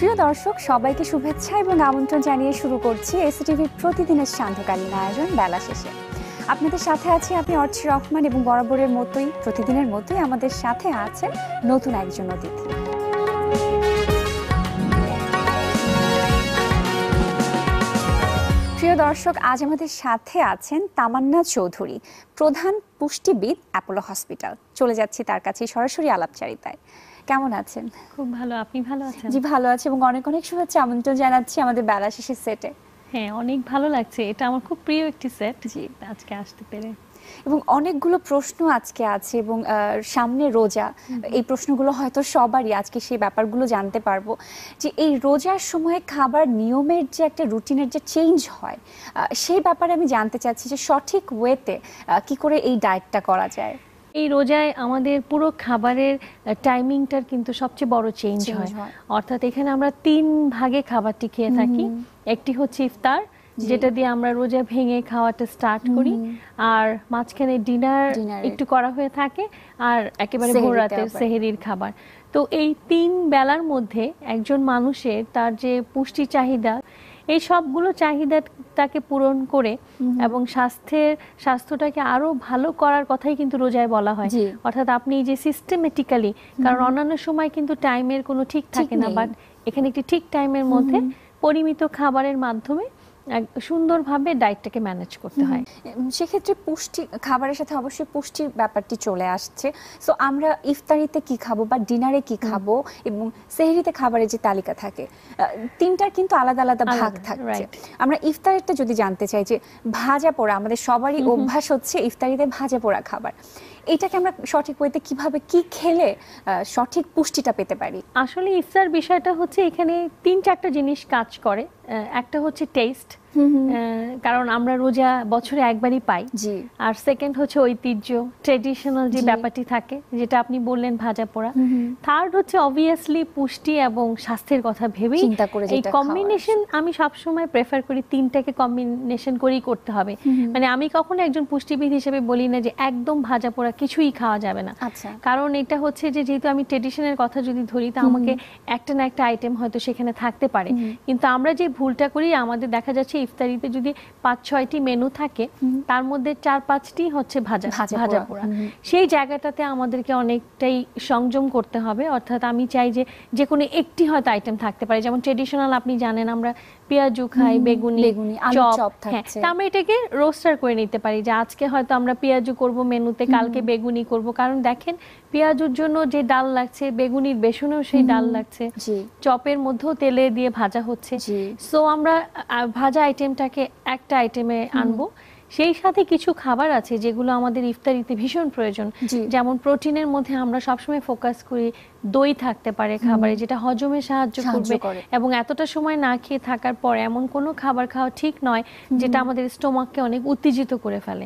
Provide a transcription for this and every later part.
প্রিয় দর্শক, সবাইকে শুভেচ্ছা এবং আমন্ত্রণ জানিয়ে শুরু করছি এসটিভির প্রতিদিনের সান্ধ্যকালীন আয়োজন বেলা শেষে। আপনাদের সাথে আছি আমি অর্চি রহমান এবং বরাবরের মতোই প্রতিদিনের মতোই আমাদের সাথে আছেন নতুন একজন অতিথি। প্রিয় দর্শক, আজ আমাদের সাথে আছেন তামান্না চৌধুরী, প্রধান পুষ্টিবিদ, অ্যাপোলো হসপিটাল। চলে যাচ্ছি তার কাছে সরাসরি আলাপচারিতায়। কেমন আছেন? খুব ভালো, আপনি ভালো আছেন? জি ভালো আছি এবং অনেক অনেক শুভেচ্ছা আমন্ত্রণ জানাচ্ছি আমাদের বেলা শেষের সেটে। হ্যাঁ, অনেক ভালো লাগছে, এটা আমার খুব প্রিয় একটি সেট। জি, আজকে আসতে পেরে। এবং অনেকগুলো প্রশ্ন আজকে আছে এবং সামনে রোজা, এই প্রশ্নগুলো হয়তো সবারই, আজকে সেই ব্যাপারগুলো জানতে পারবো যে এই রোজার সময় খাবার নিয়মের যে একটা রুটিনের যে চেঞ্জ হয়, সেই ব্যাপারে আমি জানতে চাচ্ছি যে সঠিক ওয়েতে কি করে এই ডায়েটটা করা যায়। এই রোজায় আমাদের পুরো খাবারের টাইমিংটার কিন্তু সবচেয়ে বড় চেঞ্জ হয়। অর্থাৎ এখানে আমরা 3 ভাগে খাবারটি খেয়ে থাকি। একটি হচ্ছে ইফতার, যেটা দিয়ে আমরা রোজা ভেঙে খাওয়াটা স্টার্ট করি, আর মাঝখানে ডিনার একটু করা হয়ে থাকে, আর একেবারে ভোর রাতের সেহরির খাবার। তো এই 3 বেলার মধ্যে একজন মানুষের তার যে পুষ্টি চাহিদা, এই সবগুলো চাহিদা তাকে পূরণ করে এবং স্বাস্থ্যটাকে আরো ভালো করার কথাই কিন্তু রোজায় বলা হয়। অর্থাৎ আপনি যে সিস্টেমেটিক্যালি, কারণ অন্যান্য সময় কিন্তু টাইমের কোনো ঠিক থাকে না, বাট এখানে একটি ঠিক টাইমের মধ্যে পরিমিত খাবারের মাধ্যমে সুন্দরভাবে ডায়েটটাকে ম্যানেজ করতে হয়। সেক্ষেত্রে পুষ্টি খাবারের সাথে অবশ্যই পুষ্টির ব্যাপারটি চলে আসছে। সো আমরা ইফতারিতে কি খাবো বা ডিনারে কি খাবো এবং সেহরিতে খাবারের যে তালিকা থাকে, তিনটার কিন্তু আলাদা আলাদা ভাগ থাকছে। আমরা ইফতারিটা যদি জানতে চাই যে ভাজা পোড়া, আমাদের সবারই অভ্যাস হচ্ছে ইফতারিতে ভাজা পোড়া খাবার, এটাকে আমরা সঠিক ওয়েতে কিভাবে কি খেলে সঠিক পুষ্টিটা পেতে পারি? আসলে ইফতার বিষয়টা হচ্ছে এখানে 3-4টা জিনিস কাজ করে। একটা হচ্ছে টেস্ট, কারণ আমরা রোজা বছরে একবারই পাই। আর সেকেন্ড হচ্ছে ঐতিহ্য, ট্রেডিশনাল যে ব্যাপারটি থাকে, যেটা আপনি বললেন ভাজা পোড়া। থার্ড হচ্ছে অবভিয়াসলি পুষ্টি এবং স্বাস্থ্যের কথা ভেবেই এই কম্বিনেশন আমি সবসময় প্রেফার করি, 3টাকে কম্বিনেশন করেই করতে হবে। মানে আমি কখনো একজন পুষ্টিবিদ হিসেবে বলি না যে একদম ভাজা পোড়া কিছুই খাওয়া যাবে না, কারণ এটা হচ্ছে যে যেহেতু আমি ট্রেডিশনের কথা যদি ধরি, তা আমাকে একটা না একটা আইটেম হয়তো সেখানে থাকতে পারে। কিন্তু আমরা যে ভুলটা করি, আমাদের দেখা যাচ্ছে ইফতারিতে যদি 5-6টি মেনু থাকে, তার মধ্যে 4-5টি হচ্ছে ভাজা পোড়া। সেই জায়গাটাতে আমাদেরকে অনেকটাই সংযম করতে হবে। অর্থাৎ আমি চাই যে যে কোনো একটি হয়তো আইটেম থাকতে পারে। যেমন ট্রেডিশনাল আপনি জানেন আমরা পেঁয়াজু খাই, বেগুনি, চপ। হ্যাঁ, তা আমরা এটাকে রোস্টার করে নিতে পারি যে আজকে হয়তো আমরা পেঁয়াজু করব মেনুতে, কালকে বেগুনি করব। কারণ দেখেন, পেঁয়াজুর জন্য যে ডাল লাগছে, বেগুনির বেসনেও সেই ডাল লাগছে, চপের মধ্যেও তেলে দিয়ে ভাজা হচ্ছে। সো আমরা ভাজা আইটেমটাকে একটা আইটেমে আনবো। সেই সাথে কিছু খাবার আছে যেগুলো আমাদের ইফতারিতে ভীষণ প্রয়োজন। যেমন প্রোটিনের মধ্যে আমরা সবসময় ফোকাস করি দই থাকতে পারে খাবারে, যেটা হজমে সাহায্য করবে। এবং এতটা সময় না খেয়ে থাকার পর এমন কোনো খাবার খাওয়া ঠিক নয় যেটা আমাদের স্টোমাককে অনেক উত্তেজিত করে ফেলে।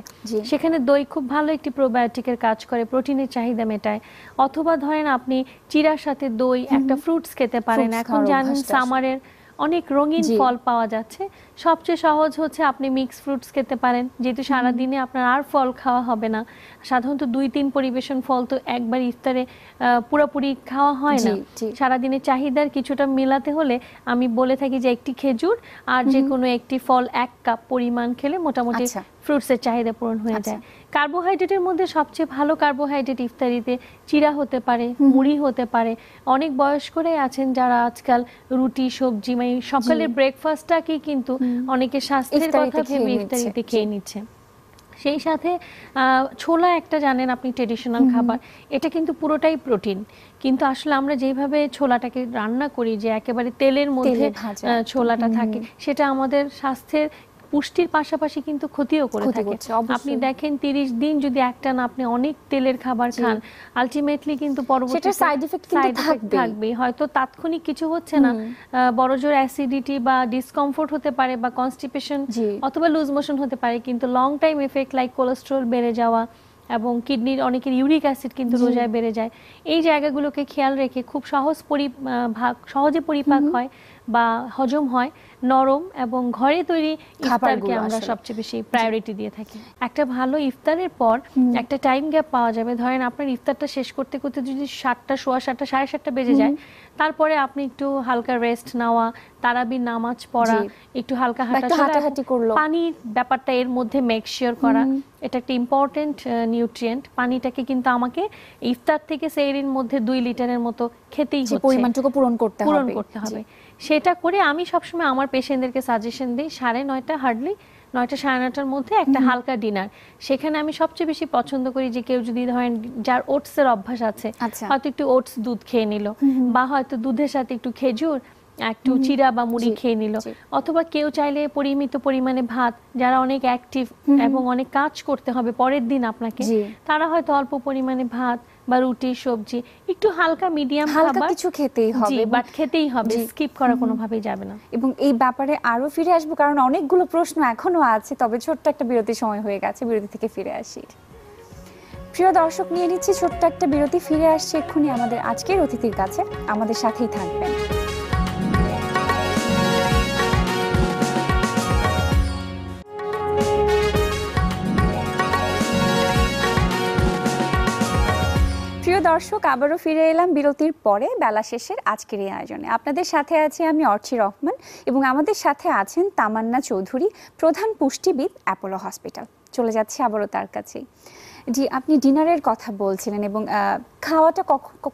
সেখানে দই খুব ভালো একটি প্রোবায়োটিকের কাজ করে, প্রোটিনের চাহিদা মেটায়। অথবা ধরেন আপনি চিড়ার সাথে দই, একটা ফ্রুটস খেতে পারেন। এখন জানেন সামারের অনেক রঙিন ফল পাওয়া যাচ্ছে, সবচেয়ে সহজ হচ্ছে আপনি মিক্স ফ্রুটস খেতে পারেন, যেহেতু সারাদিনে আপনার আর ফল খাওয়া হবে না। সাধারণত 2-3 পরিবেশন ফল তো একবার ইফতারে পুরোপুরি খাওয়া হয় না। সারাদিনের চাহিদার কিছুটা মেলাতে হলে আমি বলে থাকি যে একটি খেজুর আর যে কোনো একটি ফল 1 কাপ পরিমাণ খেলে মোটামুটি ফ্রুটসের চাহিদা পূরণ হয়ে যায়। কার্বোহাইড্রেটের মধ্যে সবচেয়ে ভালো কার্বোহাইড্রেট ইফতারিতে চিড়া হতে পারে, মুড়ি হতে পারে। অনেক বয়স্করাই আছেন যারা আজকাল রুটি, সবজি, মানে সকালের ব্রেকফাস্টটাকে কিন্তু অনেকে স্বাস্থ্যের কথা ভেবে ইফতারিতে খেয়ে নিচ্ছে। সেই সাথে ছোলা একটা জানেন আপনি ট্রেডিশনাল খাবার, এটা কিন্তু পুরোটাই প্রোটিন। কিন্তু আসলে আমরা যেভাবে ছোলাটাকে রান্না করি, যে একেবারে তেলের মধ্যে ছোলাটা থাকে, সেটা আমাদের স্বাস্থ্যের পুষ্টির পাশাপাশি কিন্তু ক্ষতিও করে থাকে। আপনি দেখেন 30 দিন যদি একটানা আপনি অনেক তেলের খাবার খান, আলটিমেটলি কিন্তু পরবর্তী সাইড ইফেক্ট থাকবে। হয়তো তাৎক্ষণিক কিছু হচ্ছে না, বড়জোর অ্যাসিডিটি বা ডিসকমফোর্ট হতে পারে, বা কনস্টিপেশন অথবা লুজ মোশন হতে পারে, কিন্তু long time effect like cholesterol বেড়ে যাওয়া এবং কিডনির অনেকের ইউরিক অ্যাসিড কিন্তু রোজায় বেড়ে যায়। এই জায়গাগুলোকে খেয়াল রেখে খুব সহজে পরিপাক হয় বা হজম হয় নরম এবং ঘরে তৈরি ইফতারকে আমরা সবচেয়ে বেশি প্রায়োরিটি দিয়ে থাকি। একটা ভালো ইফতারের পর একটা টাইম গ্যাপ পাওয়া যাবে, ধরেন আপনার ইফতারটা শেষ করতে করতে যদি 7টা, সোয়া 7টা, সাড়ে 7টা বেজে যায়, তারপরে আপনি একটু হালকা রেস্ট নেওয়া, তারাবির নামাজ পড়া, একটু হালকা হাঁটাহাঁটি করলো, পানির ব্যাপারটা এর মধ্যে মেক শিওর করা, এটা একটা ইম্পর্টেন্ট নিউট্রিয়েন্ট। পানিটাকে কিন্তু আমাকে ইফতার থেকে সেহরির মধ্যে 2 লিটারের মতো খেতেই হচ্ছে, পরিমাণটুকু পূরণ করতে হবে। সেটা করে আমি সবসময় আমার পেশেন্টদেরকে সাজেশন দিই 9:30 হার্ডলি 9টা, 9:30টার মধ্যে একটা হালকা ডিনার। সেখানে আমি সবচেয়ে বেশি পছন্দ করি যে কেউ যদি ধরেন যার ওটসের অভ্যাস আছে, হয়তো একটু ওটস দুধ খেয়ে নিল, বা হয়তো দুধের সাথে একটু খেজুর, একটু চিড়া বা মুড়ি খেয়ে নিল, অথবা কেউ চাইলে পরিমিত পরিমাণে ভাত, যারা অনেক অ্যাক্টিভ এবং অনেক কাজ করতে হবে পরের দিন আপনাকে, তারা হয়তো অল্প পরিমাণে ভাত বা রুটি, সবজি, একটু হালকা মিডিয়াম খাবার কিছু খেতেই হবে, বাট খেতেই হবে, স্কিপ করা কোনোভাবেই যাবে না। এবং এই ব্যাপারে আরো ফিরে আসবো, কারণ অনেকগুলো প্রশ্ন এখনো আছে, তবে ছোট্ট একটা বিরতির সময় হয়ে গেছে, বিরতি থেকে ফিরে আসি। প্রিয় দর্শক, নিয়ে নিচ্ছি ছোট্ট একটা বিরতি, ফিরে আসছে এক্ষুনি আমাদের আজকের অতিথির কাছে, আমাদের সাথেই থাকবেন। প্রিয় দর্শক, আবারও ফিরে এলাম বিরতির পরে বেলা শেষের আজকের এই আয়োজনে। আপনাদের সাথে আছি আমি অর্চি রহমান, এবং আমাদের সাথে আছেন তামান্না চৌধুরী, প্রধান পুষ্টিবিদ, অ্যাপোলো হসপিটাল। চলে যাচ্ছে আবারও তার কাছেই। জি, আপনি ডিনারের কথা বলছিলেন, এবং খাওয়াটা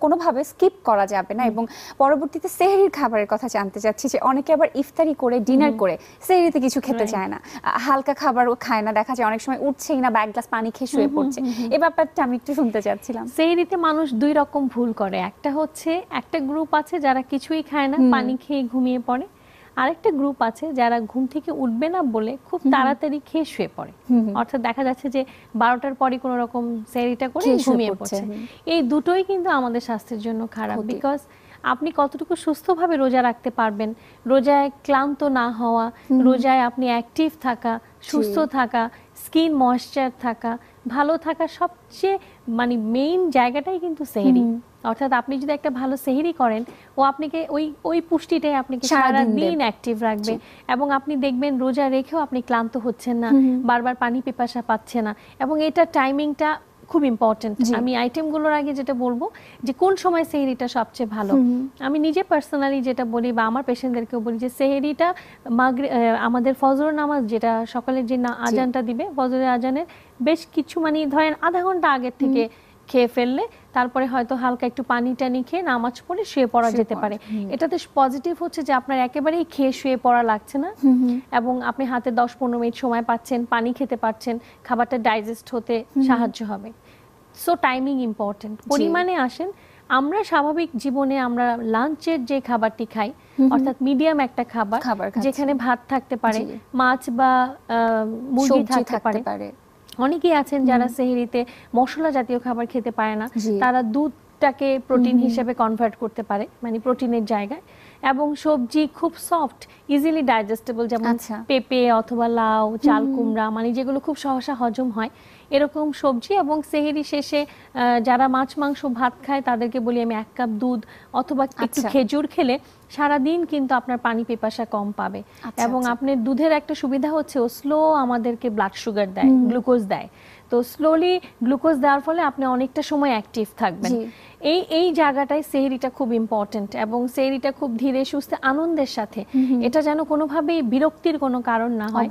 কোনোভাবে স্কিপ করা যাবে না, এবং পরবর্তীতে সেহরির খাবারের কথা জানতে চাচ্ছি যে অনেকে আবার ইফতারি করে ডিনার করে সেহরিতে কিছু খেতে চায় না, হালকা খাবারও খায় না, দেখা যায় অনেক সময় উঠছেই না বা এক গ্লাস পানি খেয়ে শুয়ে পড়ছে। এই ব্যাপারটা আমি একটু শুনতে চাচ্ছিলাম। সেহরিতে মানুষ 2 রকম ভুল করে, একটা হচ্ছে একটা গ্রুপ আছে যারা কিছুই খায় না, পানি খেয়ে ঘুমিয়ে পড়ে, আরেকটা গ্রুপ আছে যারা ঘুম থেকে উঠবে না বলে খুব তাড়াতাড়ি খেয়ে শুয়ে পড়ে, অর্থাৎ দেখা যাচ্ছে যে 12টার পরে কোনো রকম সেহরিটা করে ঘুমিয়ে পড়ছে। এই দুটোই কিন্তু আমাদের স্বাস্থ্যের জন্য খারাপ, বিকজ আপনি কতটুকু সুস্থভাবে রোজা রাখতে পারবেন, রোজায় ক্লান্ত না হওয়া, রোজায় আপনি অ্যাক্টিভ থাকা, সুস্থ থাকা, স্কিন ময়েশ্চার থাকা, ভালো থাকা, সবচেয়ে মানে মেইন জায়গাটাই কিন্তু সেহরি। অর্থাৎ আপনি যদি একটা ভালো সেহরি করেন, ও আপনাকে ওই পুষ্টিটাই আপনাকে সারা দিন অ্যাক্টিভ রাখবে, এবং আপনি দেখবেন রোজা রেখেও আপনি ক্লান্ত হচ্ছেন না, বারবার পানি পিপাসা পাচ্ছে না, এবং এটা টাইমিংটা খুব ইম্পর্টেন্ট। আমি আইটেমগুলোর আগে যেটা বলবো যে কোন সময় সেহরিটা সবচেয়ে ভালো, আমি নিজে পার্সোনালি যেটা বলি বা আমার পেশেন্টদেরকেও বলি যে সেহরিটা আমাদের ফজর নামাজ, যেটা সকালের যে আজানটা দিবে, ফজরের আজানের বেশ কিছু মানে ধরেন আধা ঘন্টা আগের থেকে খেয়ে ফেললে, তারপরে হয়তো হালকা একটু পানি টানি খেয়ে নামাজ পড়ে শুয়ে পড়া যেতে পারে। এটাতে পজিটিভ হচ্ছে যে আপনার একেবারেই খেয়ে শুয়ে পড়া লাগছে না, এবং আপনি হাতে 10-15 মিনিট সময় পাচ্ছেন, পানি খেতে পারছেন, খাবারটা ডাইজেস্ট হতে সাহায্য হবে। So timing important. পরিমাণে আসেন, আমরা স্বাভাবিক জীবনে আমরা লাঞ্চের যে খাবারটি খাই, অর্থাৎ মিডিয়াম একটা খাবার যেখানে ভাত থাকতে পারে, মাছ বা মুরগি থাকতে পারে। অনেকেই আছেন যারা সেহরিতে মশলা জাতীয় খাবার খেতে পারে না, তারা দুধটাকে প্রোটিন হিসেবে কনভার্ট করতে পারে, মানে প্রোটিনের জায়গায়, এবং সবজি খুব সফট, ইজিলি ডাইজেস্টেবল, যেমন পেঁপে অথবা লাউ, চাল কুমড়া, মানে যেগুলো খুব সহসা হজম হয়, এরকম সবজি। এবং সেহরি শেষে যারা মাছ মাংস ভাত খায় তাদেরকে বলি আমি 1 কাপ দুধ অথবা একটু খেজুর খেলে সারাদিন কিন্তু আপনার পানি পিপাসা কম পাবে। এবং আপনার দুধের একটা সুবিধা হচ্ছে ও স্লো আমাদেরকে ব্লাড সুগার দেয়, গ্লুকোজ দেয়, তো স্লোলি গ্লুকোজ দেওয়ার ফলে আপনি অনেকটা সময় অ্যাক্টিভ থাকবেন। এই জায়গাটায় সেহরিটা খুব ইম্পর্টেন্ট, এবং সেহরিটা খুব ধীরে সুস্থে আনন্দের সাথে, এটা যেন কোনোভাবেই বিরক্তির কোনো কারণ না হয়।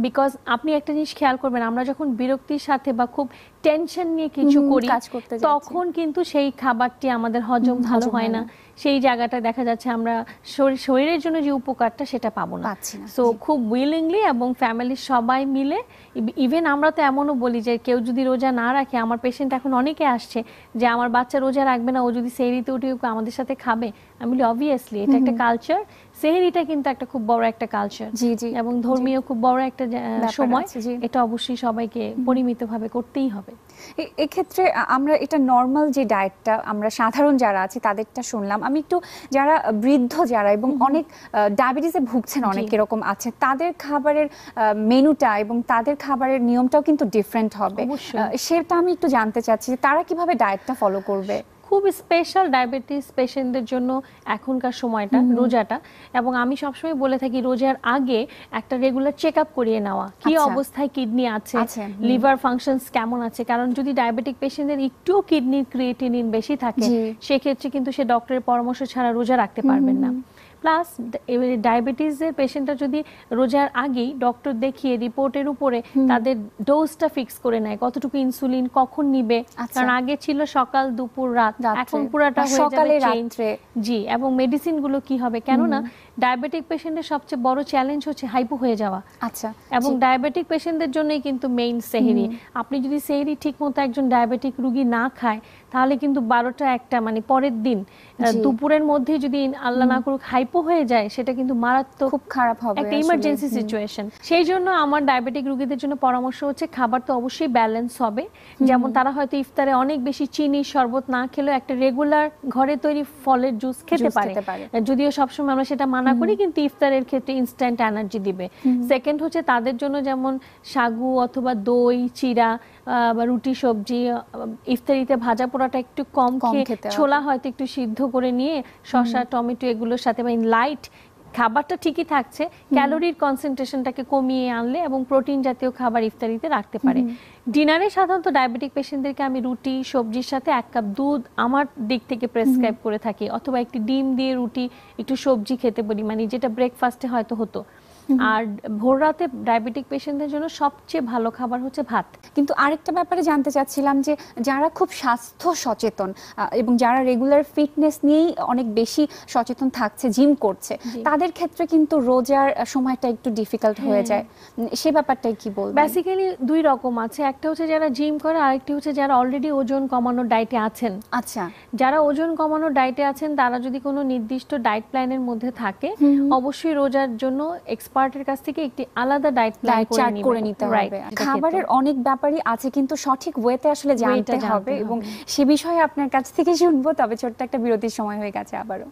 বিকজ আপনি একটা জিনিস খেয়াল করবেন, আমরা যখন বিরক্তির সাথে বা খুব টেনশন নিয়ে কিছু করি, তখন কিন্তু সেই খাবারটি আমাদের হজম ভালো হয় না, সেই জায়গাটা দেখা যাচ্ছে আমরা শরীরের জন্য যে উপকারটা সেটা পাবো না। সো খুব উইলিংলি এবং ফ্যামিলির সবাই মিলে, ইভেন আমরা তো এমনও বলি যে কেউ যদি রোজা না রাখে, আমার পেশেন্ট এখন অনেকে আসছে যে আমার বাচ্চা রোজা রাখবে না, ও যদি সেহরিতে উঠে আমাদের সাথে খাবে, আমি বলি অবভিয়াসলি এটা একটা কালচার, সেহরিটা কিন্তু একটা খুব বড় একটা কালচার এবং ধর্মীয় খুব বড় একটা সময়, এটা অবশ্যই সবাইকে পরিমিতভাবে করতেই হবে। এক্ষেত্রে আমরা এটা নরমাল যে ডায়েটটা আমরা সাধারণ যারা আছে তাদেরটা শুনলাম, আমি একটু যারা বৃদ্ধ যারা এবং অনেক ডায়াবেটিসে ভুগছেন অনেক এরকম আছে, তাদের খাবারের মেনুটা এবং তাদের খাবারের নিয়মটাও কিন্তু ডিফারেন্ট হবে, সেটা আমি একটু জানতে চাচ্ছি যে তারা কিভাবে ডায়েটটা ফলো করবে। খুব স্পেশাল ডায়াবেটিস পেশেন্টদের জন্য এখনকার সময়টা রোজাটা, এবং আমি সবসময় বলে থাকি রোজার আগে একটা রেগুলার চেক আপ করিয়ে নেওয়া, কি অবস্থায় কিডনি আছে, লিভার ফাংশনস কেমন আছে। কারণ যদি ডায়াবেটিক পেশেন্টদের একটুও কিডনির ক্রিয়েটিনিন বেশি থাকে সেক্ষেত্রে কিন্তু সে ডক্টরের পরামর্শ ছাড়া রোজা রাখতে পারবেন না। প্লাস ডায়াবেটিসের পেশেন্টরা যদি রোজার আগেই ডক্টর দেখিয়ে রিপোর্টের উপরে তাদের ডোজটা ফিক্স করে নেয়, কতটুকু ইনসুলিন কখন নিবে, কারণ আগে ছিল সকাল দুপুর রাত, এখন পুরাটা হয়ে যাবে রাত্রে। জি, এবং মেডিসিন গুলো কি হবে, কেননা ডায়াবেটিক পেশেন্টের সবচেয়ে বড় চ্যালেঞ্জ হচ্ছে হাইপো হয়ে যাওয়া। আচ্ছা, এবং ডায়াবেটিক পেশেন্টদের জন্যই কিন্তু মেইন সেহরি। আপনি যদি সেহরি ঠিকমতো একজন ডায়াবেটিক রোগী না খায় তাহলে কিন্তু 12টা 1টা মানে পরের দিন দুপুরের মধ্যে যদি আল্লাহ না করুক হাইপো হয়ে যায় সেটা কিন্তু মারাত্মক, খুব খারাপ হবে, একটা ইমার্জেন্সি সিচুয়েশন। সেই জন্য আমার ডায়াবেটিক রোগীদের জন্য পরামর্শ হচ্ছে খাবার তো অবশ্যই ব্যালেন্স হবে। যেমন তারা হয়তো ইফতারে অনেক বেশি চিনি শরবত না খেলেও একটা রেগুলার ঘরে তৈরি ফলের জুস খেতে পারে, যদিও সবসময় আমরা সেটা মানা করি, কিন্তু ইফতারের ক্ষেত্রে ইনস্ট্যান্ট এনার্জি দিবে। সেকেন্ড হচ্ছে তাদের জন্য যেমন সাগু অথবা দই, চিড়া বা রুটি, সবজি, ইফতারিতে ভাজা পোড়াটা একটু কম খেয়ে ছোলা হয়তো একটু সিদ্ধ করে নিয়ে শসা টমেটো এগুলোর সাথে লাইট খাবারটা ঠিকই থাকছে, ক্যালোরির কনসেন্ট্রেশনটাকে কমিয়ে আনলে এবং প্রোটিন জাতীয় খাবার ইফতারিতে রাখতে পারে। ডিনারে সাধারণত ডায়াবেটিক পেশেন্টদেরকে আমি রুটি সবজির সাথে 1 কাপ দুধ আমার দিক থেকে প্রেসক্রাইব করে থাকি, অথবা একটি ডিম দিয়ে রুটি একটু সবজি খেতে বলি, মানে যেটা ব্রেকফাস্টে হয়তো হতো। আর ভোর রাতে ডায়াবেটিক পেশেন্টদের জন্য সবচেয়ে ভালো খাবার হচ্ছে ভাত। কিন্তু আরেকটা ব্যাপারে জানতে চাচ্ছিলাম যে যারা খুব স্বাস্থ্য সচেতন এবং যারা রেগুলার ফিটনেস নিয়েই অনেক বেশি সচেতন থাকছে, জিম করছে, তাদের ক্ষেত্রে কিন্তু রোজার সময়টা একটু ডিফিকাল্ট হয়ে যায়, সে ব্যাপারটাই কি বলবেন? বেসিক্যালি দুই রকম আছে, একটা হচ্ছে যারা জিম করে, আরেকটি হচ্ছে যারা অলরেডি ওজন কমানোর ডায়েটে আছেন। আচ্ছা, যারা ওজন কমানোর ডায়েটে আছেন তারা যদি কোনো নির্দিষ্ট ডায়েট প্ল্যানের মধ্যে থাকে অবশ্যই রোজার জন্য এক্সপার্টের কাছ থেকে একটি আলাদা ডায়েট প্ল্যান করে নিতে হবে। খাবারের অনেক ব্যাপারই আছে কিন্তু সঠিক ওয়েতে আসলে জানতে হবে, এবং সে বিষয়ে আপনার কাছ থেকে শুনবো। তবে ছোট্ট একটা বিরতির সময় হয়ে গেছে আবারও।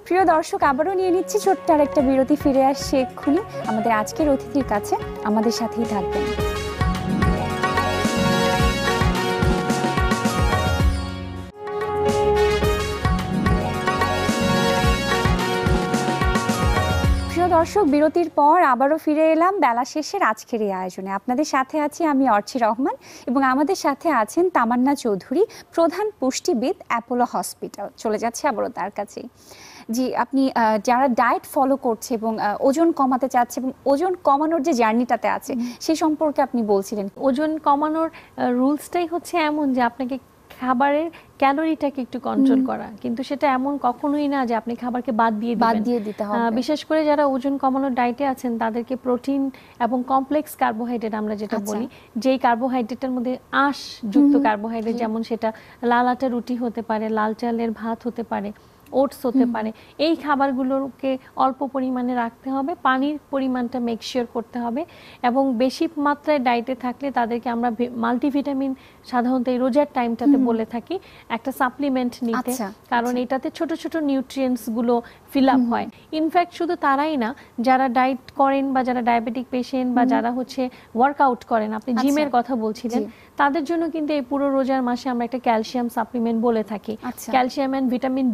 প্রিয় দর্শক, আবারও নিয়ে নিচ্ছি ছোট্ট আর একটা বিরতি, ফিরে আসছে এক্ষুনি আমাদের আজকের অতিথির কাছে, আমাদের সাথেই থাকবেন। দর্শক, বিরতির পর আবারও ফিরে এলাম বেলা শেষের আজকের এই আয়োজনে। আপনাদের সাথে আছি আমি অর্চি রহমান, এবং আমাদের সাথে আছেন তামান্না চৌধুরী, প্রধান পুষ্টিবিদ, অ্যাপোলো হসপিটাল। চলে যাচ্ছে আবারও তার কাছেই। জি, আপনি যারা ডায়েট ফলো করছে এবং ওজন কমাতে চাচ্ছে এবং ওজন কমানোর যে জার্নিটাতে আছে সেই সম্পর্কে আপনি বলছিলেন। ওজন কমানোর রুলসটাই হচ্ছে এমন যে আপনাকে খাবারের ক্যালোরিটাকে একটু কন্ট্রোল করা, কিন্তু সেটা এমন কখনোই না যে আপনি খাবারকে বাদ দিয়ে দিতে হবে। বিশেষ করে যারা ওজন কমানোর ডায়েটে আছেন তাদেরকে প্রোটিন এবং কমপ্লেক্স কার্বোহাইড্রেট আমরা যেটা বলি, যেই কার্বোহাইড্রেটের মধ্যে আঁশ যুক্ত কার্বোহাইড্রেট, যেমন সেটা লাল আটা রুটি হতে পারে, লাল চালের ভাত হতে পারে, ওটস হতে পারে, এই খাবারগুলোকে অল্প পরিমাণে রাখতে হবে। পানির পরিমাণটা মেকশিওর করতে হবে, এবং বেশি মাত্রায় ডায়েটে থাকলে তাদেরকে আমরা মাল্টিভিটামিন সাধারণত এই রোজার টাইমটাতে বলে থাকি একটা সাপ্লিমেন্ট নিতে, কারণ এটাতে ছোট ছোট নিউট্রিয়েন্টস গুলো ফিল আপ হয়। ইনফ্যাক্ট শুধু তারাই না, যারা ডায়েট করেন বা যারা ডায়াবেটিক পেশেন্ট বা যারা হচ্ছে ওয়ার্কআউট করেন, আপনি জিমের কথা বলছিলেন, তাদের জন্য কিন্তু এই পুরো রোজার মাসে আমরা একটা ক্যালসিয়াম সাপ্লিমেন্ট বলে থাকি। ক্যালসিয়াম এন্ড ভিটামিন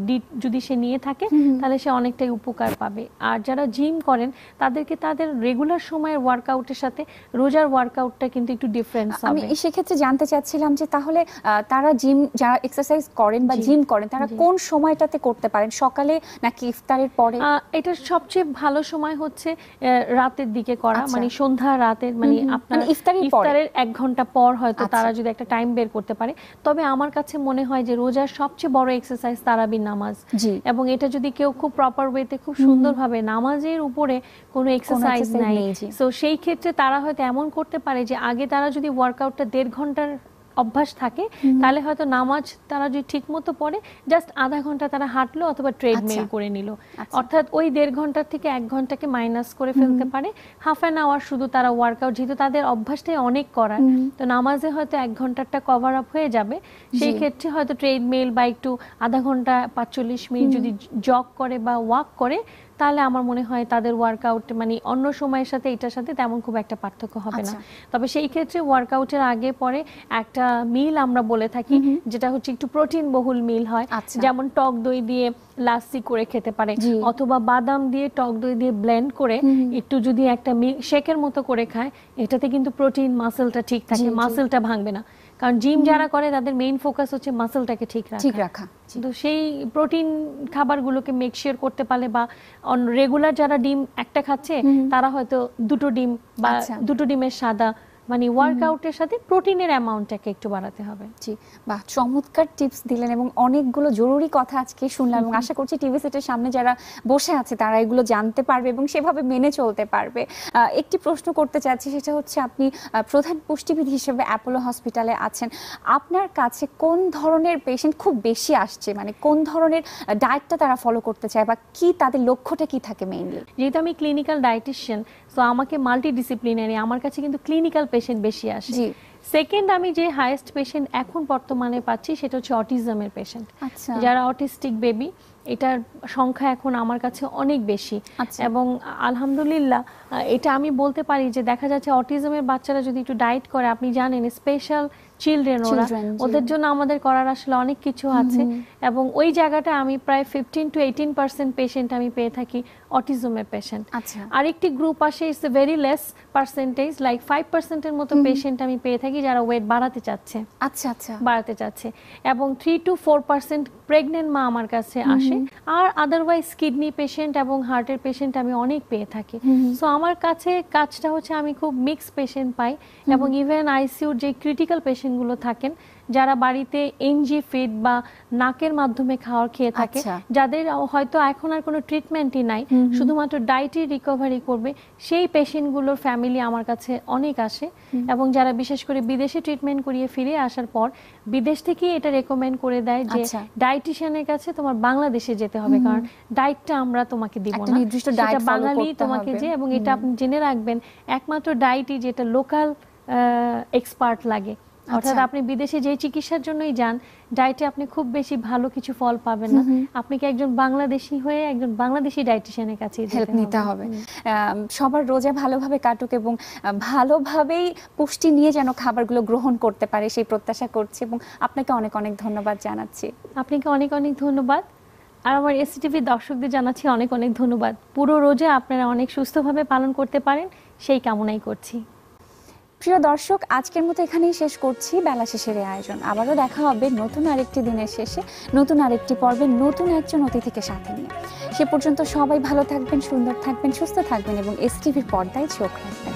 ডি যদি সে নিয়ে থাকে তাহলে সে অনেকটাই উপকার পাবে। আর যারা জিম করেন তাদেরকে তাদের রেগুলার সময়ের ওয়ার্কআউটের সাথে রোজার ওয়ার্কআউটটা কিন্তু একটু ডিফারেন্স হবে। আমি সেক্ষেত্রে জানতে চাচ্ছিলাম যে তাহলে তারা জিম, যারা এক্সারসাইজ করেন বা জিম করেন, তারা কোন সময়টাতে করতে পারেন, সকালে নাকি ইফতারের পরে? এটা সবচেয়ে ভালো সময় হচ্ছে রাতের দিকে করা, মানে সন্ধ্যা রাতের, মানে আপনার ইফতারের 1 ঘন্টা পর হয়তো তারা যদি একটা টাইম বের করতে পারে। তবে আমার কাছে মনে হয় যে রোজার সবচেয়ে বড় এক্সারসাইজ তারাবির নামাজ, এবং এটা যদি কেউ খুব প্রপার ওয়েতে খুব সুন্দরভাবে, নামাজের উপরে কোনো এক্সারসাইজ নাই, সো সেই ক্ষেত্রে তারা হয়তো এমন করতে পারে যে আগে তারা যদি ওয়ার্কআউটটা 1.5 ঘন্টার অভ্যাস থাকে তাহলে হয়তো নামাজ তারা যদি ঠিক মতো পড়ে জাস্ট আধা ঘন্টা তারা হাঁটলো অথবা ট্রেডমিল করে নিল, অর্থাৎ ওই 1.5 ঘন্টার থেকে 1 ঘন্টাকে মাইনাস করে ফেলতে পারে। হাফ অ্যান আওয়ার শুধু তারা ওয়ার্কআউট, যেহেতু তাদের অভ্যাসটাই অনেক করার, তো নামাজে হয়তো 1 ঘন্টারটা কভার আপ হয়ে যাবে। সেই ক্ষেত্রে হয়তো ট্রেডমিল বা একটু আধা ঘন্টা 45 মিনিট যদি জগ করে বা ওয়াক করে তাহলে আমার মনে হয় তাদের ওয়ার্কআউট মানে অন্য সময়ের সাথে এটার সাথে তেমন খুব একটা পার্থক্য হবে না। তবে সেই ক্ষেত্রে ওয়ার্কআউটের আগে পরে একটা মিল আমরা বলে থাকি যেটা হচ্ছে একটু প্রোটিন বহুল মিল হয়, যেমন টক দই দিয়ে লাসি করে খেতে পারে, অথবা বাদাম দিয়ে টক দই দিয়ে ব্লেন্ড করে একটু যদি একটা শেকের মতো করে খায়, এটাতে কিন্তু প্রোটিন মাসেলটা ঠিক থাকে, মাসেলটা ভাঙবে না। কারণ জিম যারা করে তাদের মেইন ফোকাস হচ্ছে মাসেলটাকে ঠিক রাখা। তো সেই প্রোটিন খাবারগুলোকে মেক শিওর করতে পারলে, বা রেগুলার যারা ডিম একটা খাচ্ছে তারা হয়তো দুটো ডিম বা দুটো ডিমের সাদা, মানে ওয়ার্কআউটের সাথে প্রোটিনের অ্যামাউন্টটাকে একটু বাড়াতে হবে। জি, বাহ, চমৎকার টিপস দিলেন এবং অনেকগুলো জরুরি কথা আজকে শুনলাম এবং আশা করছি টিভি সেটের সামনে যারা বসে আছে তারা এগুলো জানতে পারবে এবং সেভাবে মেনে চলতে পারবে। একটি প্রশ্ন করতে চাচ্ছি, সেটা হচ্ছে আপনি প্রধান পুষ্টিবিদ হিসেবে অ্যাপোলো হসপিটালে আছেন, আপনার কাছে কোন ধরনের পেশেন্ট খুব বেশি আসছে, মানে কোন ধরনের ডায়েটটা তারা ফলো করতে চায় বা কি তাদের লক্ষ্যটা কি থাকে মেইনলি? যেহেতু আমি ক্লিনিক্যাল ডায়েটিশিয়ান, তো আমাকে মাল্টিডিসিপ্লিনারি, আমার কাছে কিন্তু ক্লিনিক্যাল পেশেন্ট বেশি আসে। সেকেন্ড, আমি যে হাইয়েস্ট পেশেন্ট এখন বর্তমানে পাচ্ছি সেটা হচ্ছে অটিজমের পেশেন্ট, যারা অটিস্টিক বেবি, এটার সংখ্যা এখন আমার কাছে অনেক বেশি। এবং আলহামদুলিল্লাহ এটা আমি বলতে পারি যে দেখা যাচ্ছে অটিজমের বাচ্চারা যদি একটু ডায়েট করে, আপনি জানেন স্পেশাল চিলড্রেন ওরা, ওদের জন্য আমাদের করার আসলে অনেক কিছু আছে। এবং ওই জায়গাটা আমি প্রায় 15 to 18% পেশেন্ট আমি পেয়ে থাকি অটিজমের পেশেন্ট। আরেকটি গ্রুপ আসে, it's a very less percentage, like 5% মতো পেশেন্ট আমি পেয়ে থাকি যারা ওয়েট বাড়াতে চাচ্ছে, বাড়াতে চাচ্ছে। এবং 3 to 4% প্রেগনেন্ট মা আমার কাছে আসে। আর আদারওয়াইজ কিডনি পেশেন্ট এবং হার্টের পেশেন্ট আমি অনেক পেয়ে থাকি। সো আমার কাছে কাজটা হচ্ছে আমি খুব মিক্স পেশেন্ট পাই। এবং ইভেন আইসিইউর যে ক্রিটিক্যাল পেশেন্টগুলো থাকেন, যারা বাড়িতে এনজি ফিড বা নাকের মাধ্যমে খাওয়ার খেয়ে থাকে, যাদের হয়তো এখন আর কোনো ট্রিটমেন্টই নাই, শুধুমাত্র ডায়েটই রিকভারি করবে, সেই পেশেন্টগুলোর ফ্যামিলি আমার কাছে অনেক আসে। এবং যারা বিশেষ করে বিদেশে ট্রিটমেন্ট করিয়ে ফিরে আসার পর বিদেশ থেকে এটা রেকমেন্ড করে দেয় যে ডায়েটিশিয়ানের কাছে তোমার বাংলাদেশে যেতে হবে, কারণ ডায়েটটা আমরা তোমাকে দিব না, সেটা বাঙালি তোমাকে যে। এবং এটা আপনি জেনে রাখবেন, একমাত্র ডায়েটই যেটা লোকাল এক্সপার্ট লাগে, অর্থাৎ আপনি বিদেশে যে চিকিৎসার জন্যই যান, ডায়েটে আপনি খুব বেশি ভালো কিছু ফল পাবেন না। আপনাকে একজন বাংলাদেশি হয়ে একজন বাংলাদেশি ডায়েটিশিয়ানের কাছে হেল্প নিতে হবে। সবার রোজা ভালোভাবে কাটুক এবং ভালোভাবেই পুষ্টি নিয়ে যেন খাবারগুলো গ্রহণ করতে পারে সেই প্রত্যাশা করছি এবং আপনাকে অনেক অনেক ধন্যবাদ জানাচ্ছি। আপনাকে অনেক অনেক ধন্যবাদ। আর আমার এসটিভি দর্শকদের জানাচ্ছি অনেক অনেক ধন্যবাদ। পুরো রোজা আপনারা অনেক সুস্থভাবে পালন করতে পারেন সেই কামনাই করছি। প্রিয় দর্শক, আজকের মতো এখানেই শেষ করছি বেলা শেষের আয়োজন। আবারও দেখা হবে নতুন আরেকটি দিনের শেষে, নতুন আরেকটি পর্বে, নতুন একজন অতিথিকে সাথে নিয়ে। সে পর্যন্ত সবাই ভালো থাকবেন, সুন্দর থাকবেন, সুস্থ থাকবেন এবং এসটিভির পর্দায় চোখ রাখবেন।